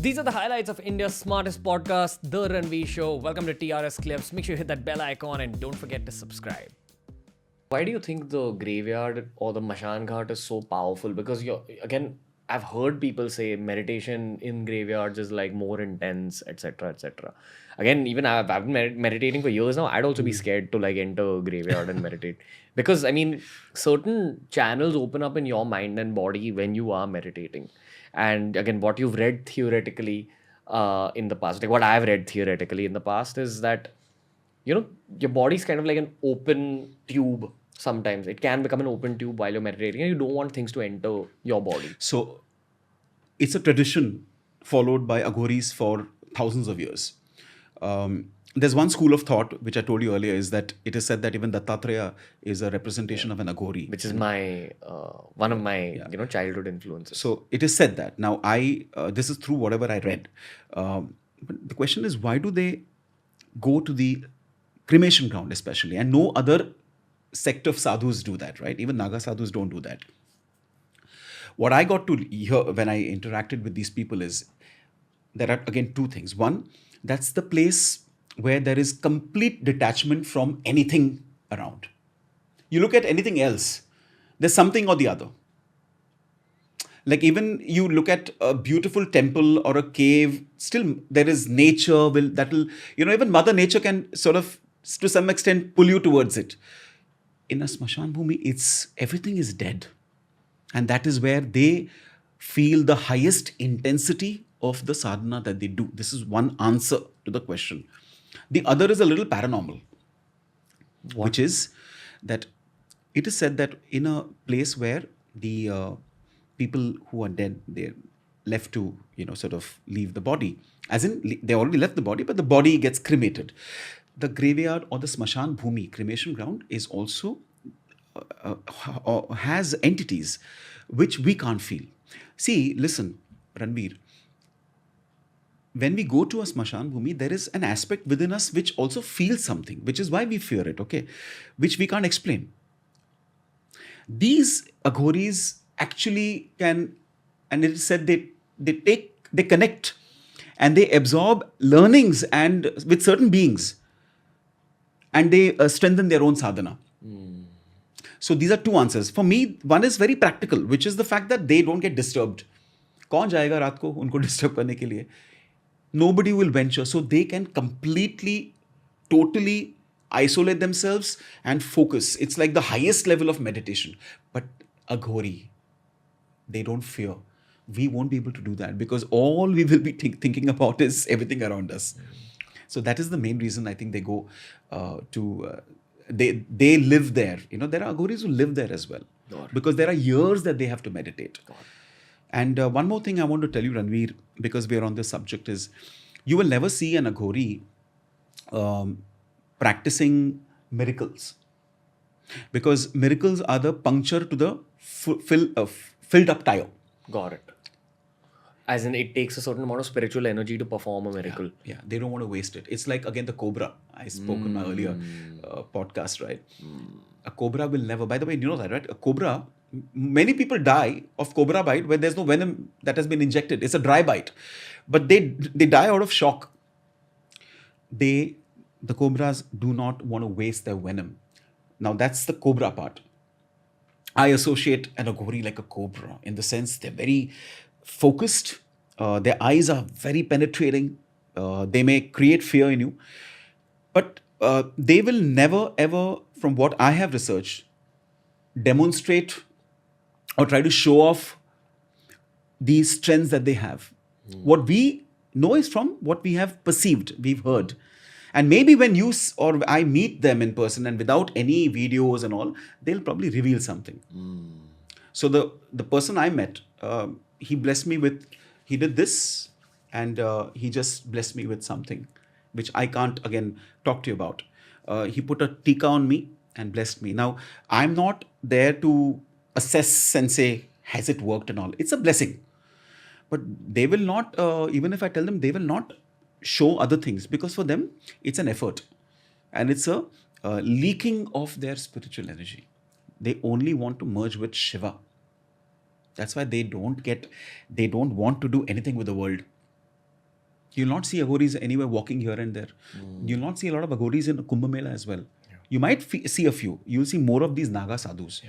These are the highlights of India's smartest podcast, The Ranveer Show. Welcome to TRS Clips. Make sure you hit that bell icon and don't forget to subscribe. Why do you think the graveyard or the Mashan Ghat is so powerful? Because I've heard people say meditation in graveyards is like more intense, etc., etc. Again, even I've been meditating for years now. I'd also be scared to like enter a graveyard and meditate because certain channels open up in your mind and body when you are meditating. And again, what you've read theoretically in the past, like what I've read theoretically in the past, is that your body's kind of like an open tube. Sometimes it can become an open tube while you're meditating, and you don't want things to enter your body. So it's a tradition followed by Aghoris for thousands of years. There's one school of thought, which I told you earlier, is that it is said that even Dattatreya is a representation of an Aghori. Which is my one of my childhood influences. So it is said that. Now, this is through whatever I read. But the question is, why do they go to the cremation ground especially? And no other sect of sadhus do that, right? Even Naga sadhus don't do that. What I got to hear when I interacted with these people is there are, again, two things. One, that's the place where there is complete detachment from anything around. You look at anything else, there's something or the other. Like even you look at a beautiful temple or a cave, still there is nature even Mother Nature can sort of, to some extent, pull you towards it. In a Shamshan Bhumi, everything is dead. And that is where they feel the highest intensity of the sadhana that they do. This is one answer to the question. The other is a little paranormal, which is that it is said that in a place where the people who are dead, they're left to, sort of leave the body. As in, they already left the body, but the body gets cremated. The graveyard or the Shamshan Bhumi, cremation ground, is also has entities which we can't feel. See, listen, Ranveer, when we go to a Shamshan Bhumi, there is an aspect within us which also feels something, which is why we fear it, okay? Which we can't explain. These Aghoris actually can, and it is said they connect and they absorb learnings and with certain beings, and they strengthen their own sadhana. So these are two answers. For me, one is very practical, which is the fact that they don't get disturbed. कौन जाएगा रात को उनको disturb करने के लिए? Nobody will venture. So they can completely, totally isolate themselves and focus. It's like the highest level of meditation. But Aghori, they don't fear. We won't be able to do that because all we will be thinking about is everything around us. So that is the main reason I think they go they live there. There are Aghoris who live there as well. Because there are years that they have to meditate. And one more thing I want to tell you, Ranveer, because we are on this subject, is you will never see an Aghori practicing miracles. Because miracles are the puncture to the filled up tire. Got it. As in, it takes a certain amount of spiritual energy to perform a miracle. Yeah, they don't want to waste it. It's like, again, the cobra. I spoke in my earlier podcast, right? A cobra will never, by the way, you know that, right? A cobra, many people die of cobra bite when there's no venom that has been injected. It's a dry bite. But they die out of shock. The cobras do not want to waste their venom. Now, that's the cobra part. I associate an Aghori like a cobra in the sense they're very focused. Their eyes are very penetrating. They may create fear in you. But they will never, ever, from what I have researched, demonstrate or try to show off the strengths that they have. What we know is from what we have perceived, we've heard. And maybe when you or I meet them in person and without any videos and all, they'll probably reveal something. So the person I met, he blessed me with, he did this, and he just blessed me with something, which I can't, again, talk to you about. He put a tika on me and blessed me. Now, I'm not there to assess and say, has it worked and all. It's a blessing. But they will not, even if I tell them, they will not show other things, because for them, it's an effort. And it's a leaking of their spiritual energy. They only want to merge with Shiva. That's why they don't want to do anything with the world. You'll not see Aghoris anywhere walking here and there. You'll not see a lot of Aghoris in Kumbh Mela as well. You might see a few. You'll see more of these Naga sadhus.